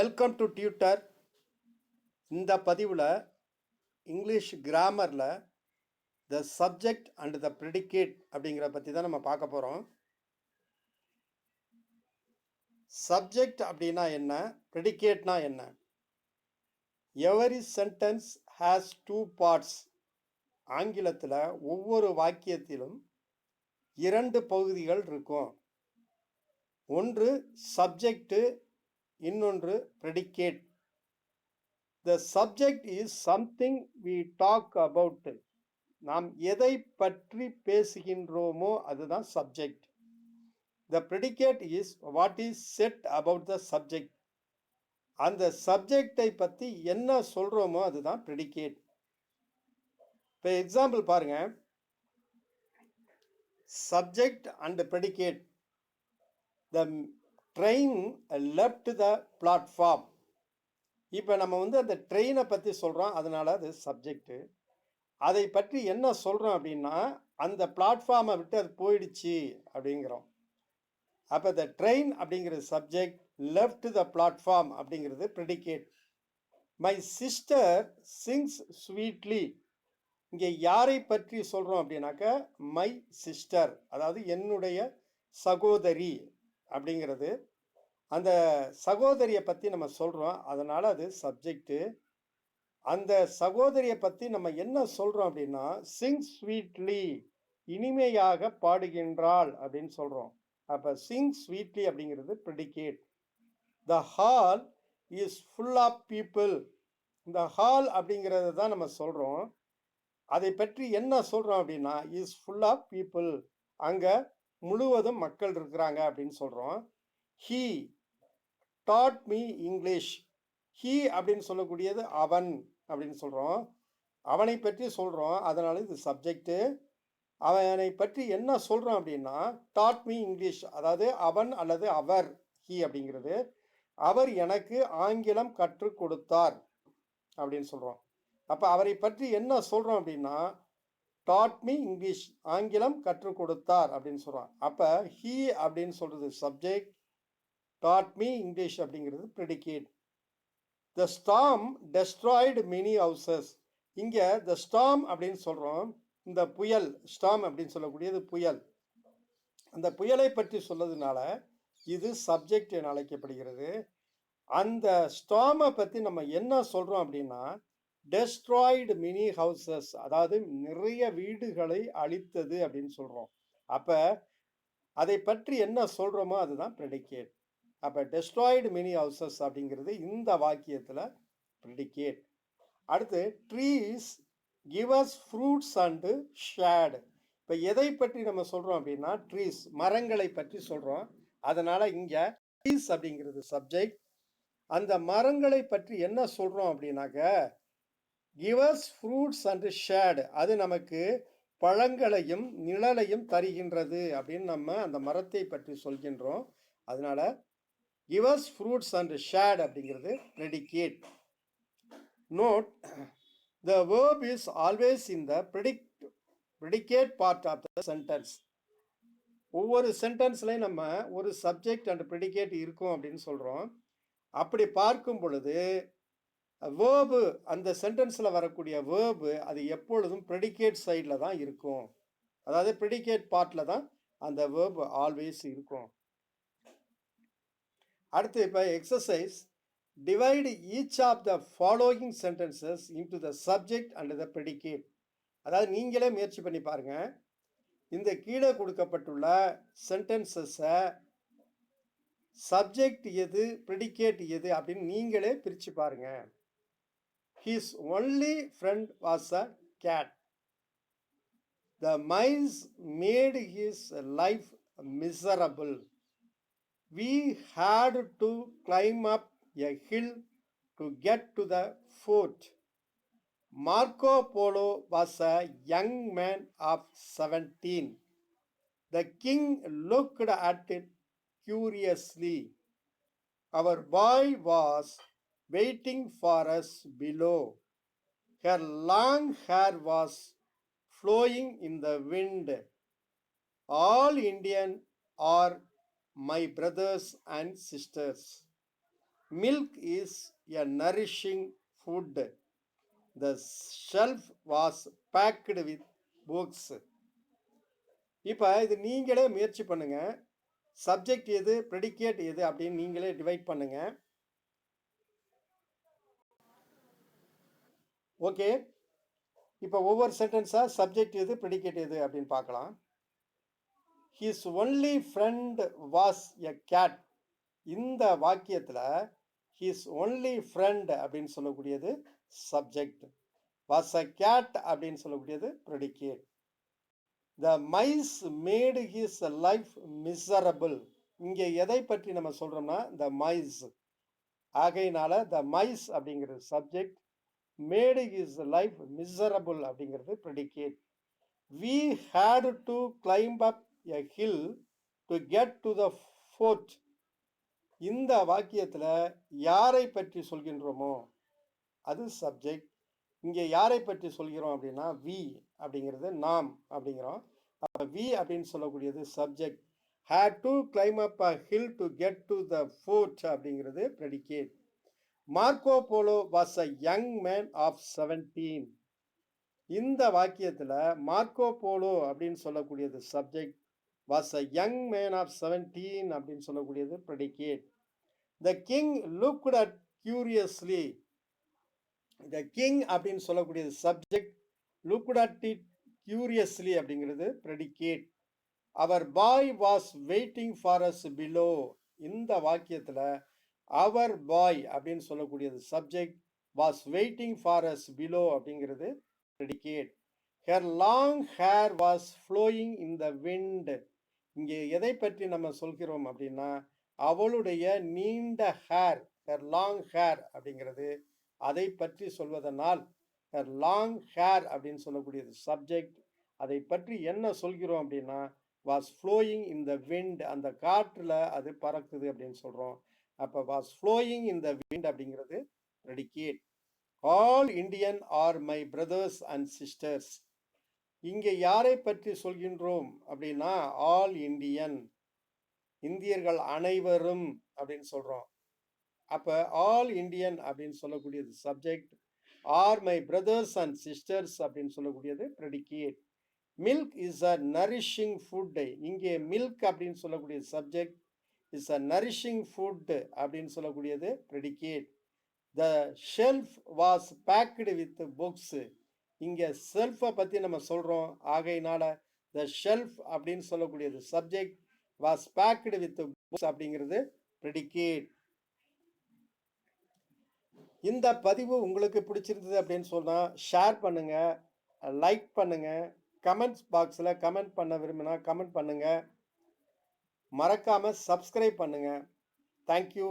Welcome to tutor. இந்த பதிவில் English கிராமரில் the subject and the predicate அப்படிங்கிற பற்றி தான் நம்ம பார்க்க போகிறோம். சப்ஜெக்ட் அப்படின்னா என்ன, ப்ரெடிகேட்னா என்ன? Every sentence has two parts. ஆங்கிலத்தில் ஒவ்வொரு வாக்கியத்திலும் இரண்டு பகுதிகள் இருக்கும். ஒன்று சப்ஜெக்டு, இன்னொன்று predicate. The subject is something we talk about. நாம் எதை பற்றி பேசுகின்றோமோ அதுதான் subject. The predicate is what is said about the subject. அந்த சப்ஜெக்டை பற்றி என்ன சொல்கிறோமோ அதுதான் predicate. இப்போ எக்ஸாம்பிள் பாருங்க, subject and predicate. The train left the platform. இப்போ நம்ம அந்த ட்ரெயினை பற்றி சொல்கிறோம், அதனால அது சப்ஜெக்டு. அதை பற்றி என்ன சொல்கிறோம் அப்படின்னா, அந்த பிளாட்ஃபார்மை விட்டு அது போயிடுச்சு அப்படிங்கிறோம். அப்போ த ட்ரெயின் அப்படிங்கிறது சப்ஜெக்ட், லெஃப்ட் த பிளாட்ஃபார்ம் அப்படிங்கிறது predicate. My sister sings sweetly. இங்கே யாரை பற்றி சொல்கிறோம் அப்படின்னாக்கா, மை சிஸ்டர், அதாவது என்னுடைய சகோதரி அப்படிங்கிறது. அந்த சகோதரியை பற்றி நம்ம சொல்கிறோம், அதனால் அது சப்ஜெக்டு. அந்த சகோதரியை பற்றி நம்ம என்ன சொல்கிறோம் அப்படின்னா, சிங் ஸ்வீட்லி, இனிமையாக பாடுகின்றாள் அப்படின்னு சொல்கிறோம். அப்போ சிங் ஸ்வீட்லி அப்படிங்கிறது predicate. The hall is full of people. இந்த ஹால் அப்படிங்கிறது தான் நம்ம சொல்கிறோம். அதை பற்றி என்ன சொல்கிறோம் அப்படின்னா, இஸ் ஃபுல் ஆஃப் பீப்புள், அங்கே முழுவதும் மக்கள் இருக்கிறாங்க அப்படின்னு சொல்கிறோம். He dot me English. He அப்படின்னு சொல்லக்கூடியது அவன் அப்படின்னு சொல்கிறோம். அவனை பற்றி சொல்கிறோம், அதனால இது சப்ஜெக்டு. அவனை பற்றி என்ன சொல்கிறோம் அப்படின்னா, டாட் மீ இங்கிலீஷ், அதாவது அவன் அல்லது அவர், ஹீ அப்படிங்கிறது. அவர் எனக்கு ஆங்கிலம் கற்றுக் கொடுத்தார் அப்படின்னு சொல்கிறோம். அப்போ அவரை பற்றி என்ன சொல்கிறோம் அப்படின்னா, டாட் மீ இங்கிலீஷ், ஆங்கிலம் கற்றுக் கொடுத்தார் அப்படின்னு சொல்கிறோம். அப்போ ஹீ அப்படின்னு சொல்கிறது சப்ஜெக்ட், டாட் மீ இங்கிலீஷ் அப்படிங்கிறது ப்ரெடிகேட். த ஸ்டார்ம் டெஸ்ட்ராய்டு மெனி ஹவுசஸ். இங்கே த ஸ்டார்ம் அப்படின்னு சொல்கிறோம், இந்த புயல், ஸ்டார்ம் அப்படின்னு சொல்லக்கூடியது புயல். அந்த புயலை பற்றி சொல்லதுனால இது சப்ஜெக்ட் என அழைக்கப்படுகிறது. அந்த ஸ்டார்மை பற்றி நம்ம என்ன சொல்கிறோம் அப்படின்னா, டெஸ்ட்ராய்டு மெனி ஹவுசஸ், அதாவது நிறைய வீடுகளை அழித்தது அப்படின்னு சொல்கிறோம். அப்போ அதை பற்றி என்ன சொல்கிறோமோ அதுதான் ப்ரெடிகேட். அப்போ டெஸ்ட்ராய்டு மெனி ஹவுசஸ் அப்படிங்கிறது இந்த வாக்கியத்தில் ப்ரெடிகேட். அடுத்து trees give us fruits and shade. இப்போ எதை பற்றி நம்ம சொல்கிறோம் அப்படின்னா, ட்ரீஸ், மரங்களை பற்றி சொல்கிறோம். அதனால் இங்கே ட்ரீஸ் அப்படிங்கிறது சப்ஜெக்ட். அந்த மரங்களை பற்றி என்ன சொல்கிறோம் அப்படின்னாக்க, give us fruits and shade, அது நமக்கு பழங்களையும் நிழலையும் தருகின்றது அப்படின்னு நம்ம அந்த மரத்தை பற்றி சொல்கின்றோம். அதனால give us fruits and shade அப்படிங்கிறது predicate. Note, the verb is always in the predicate part of the sentence. ஒவ்வொரு சென்டென்ஸ்லையும் நம்ம ஒரு சப்ஜெக்ட் அண்ட் ப்ரெடிகேட் இருக்கும் அப்படின்னு சொல்கிறோம். அப்படி பார்க்கும் பொழுது வேர்பு, அந்த சென்டென்ஸில் வரக்கூடிய வேர்பு அது எப்பொழுதும் ப்ரெடிகேட் சைடில் தான் இருக்கும். அதாவது ப்ரெடிகேட் பார்ட்டில் தான் அந்த வேர்பு ஆல்வேஸ் இருக்கும். அடுத்து இப்போ exercise, divide each of the following sentences into the subject and the predicate. அதாவது நீங்களே முயற்சி பண்ணி பாருங்கள். இந்த கீழே கொடுக்கப்பட்டுள்ள சென்டென்சஸை சப்ஜெக்ட் எது, ப்ரெடிகேட் எது அப்படின்னு நீங்களே பிரித்து பாருங்கள். His only friend was a cat. The mice made his life miserable. We had to climb up a hill to get to the fort. Marco Polo was a young man of 17. The king looked at it curiously. Our boy was waiting for us below. Her long hair was flowing in the wind. All Indian are my brothers and sisters. milk is a nourishing food. The shelf was packed with books. இப்போ இது நீங்களே முயற்சி பண்ணுங்க. Subject எது, predicate எது அப்படின்னு நீங்களே divide பண்ணுங்க. ஓகே, இப்போ ஒவ்வொரு சென்டென்ஸா சப்ஜெக்ட் எது, ப்ரெடிகேட் எது அப்படின்னு பார்க்கலாம். His only friend was a cat. இந்த வாக்கியத்தில் his only friend அப்படின்னு சொல்லக்கூடியது சப்ஜெக்ட். was a cat அப்படின்னு சொல்லக்கூடியது predicate. The mice made his life miserable. இங்கே எதை பற்றி நம்ம சொல்றோம்னா the mice. ஆகையினால the mice அப்படிங்கிறது subject, made his life miserable அப்படிங்கிறது predicate. We had to climb up a hill to get to the fort. இந்த வாக்கியத்தில் யாரை பற்றி சொல்கின்றோமோ அது சப்ஜெக்ட். இங்கே யாரை பற்றி சொல்கிறோம் அப்படின்னா வி அப்படிங்கிறது நாம் அப்படிங்கிறோம். அப்போ வி அப்படின்னு சொல்லக்கூடியது subject. had to climb up a hill to get to the fort அப்படிங்கிறது predicate. Marco polo was a young man of 17. இந்த வாக்கியத்தில் மார்க்கோ போலோ அப்படின்னு சொல்லக்கூடியது subject, was a young man of 17 அப்படின்னு சொல்லக்கூடியது predicate. the king looked at curiously. the king அப்படின்னு சொல்லக்கூடியது subject, looked at it curiously அப்படிங்கிறது predicate. our boy was waiting for us below. இந்த வாக்கியத்தில் our boy அப்படின்னு சொல்லக்கூடியது subject, was waiting for us below அப்படிங்கிறது predicate. her long hair was flowing in the wind. இங்கே எதை பற்றி நம்ம சொல்கிறோம் அப்படின்னா அவளுடைய நீண்ட ஹேர், her long hair அப்படிங்கிறது அதை பற்றி சொல்வதனால் her long hair அப்படின்னு சொல்லக்கூடியது சப்ஜெக்ட். அதை பற்றி என்ன சொல்கிறோம் அப்படின்னா was flowing in the wind, அந்த காற்றில் அது பறக்குது அப்படின்னு சொல்கிறோம். அப்போ was flowing in the wind அப்படிங்கிறது predicate. all Indian are my brothers and sisters. இங்கே யாரை பற்றி சொல்கின்றோம் அப்படின்னா ஆல் இண்டியன், இந்தியர்கள் அனைவரும் அப்படின்னு சொல்கிறோம். அப்போ ஆல் இண்டியன் அப்படின்னு சொல்லக்கூடியது subject, are my brothers and sisters அப்படின்னு சொல்லக்கூடியது predicate. Milk is a nourishing food. இங்கே மில்க் அப்படின்னு சொல்லக்கூடிய subject, is a nourishing food அப்படின்னு சொல்லக்கூடியது predicate. The shelf was packed with books. இங்கே செல்ஃபை பற்றி நம்ம சொல்கிறோம். ஆகையினால த ஷெல்ஃப் அப்படின்னு சொல்லக்கூடியது subject, was packed with books அப்படிங்கிறது ப்ரெடிகேட். இந்த பதிவு உங்களுக்கு பிடிச்சிருந்தது அப்படின்னு சொன்னால் ஷேர் பண்ணுங்கள், லைக் பண்ணுங்கள், கமெண்ட்ஸ் பாக்ஸில் கமெண்ட் பண்ண விரும்பினா கமெண்ட் பண்ணுங்கள். மறக்காமல் சப்ஸ்கிரைப் பண்ணுங்கள். தேங்க்யூ.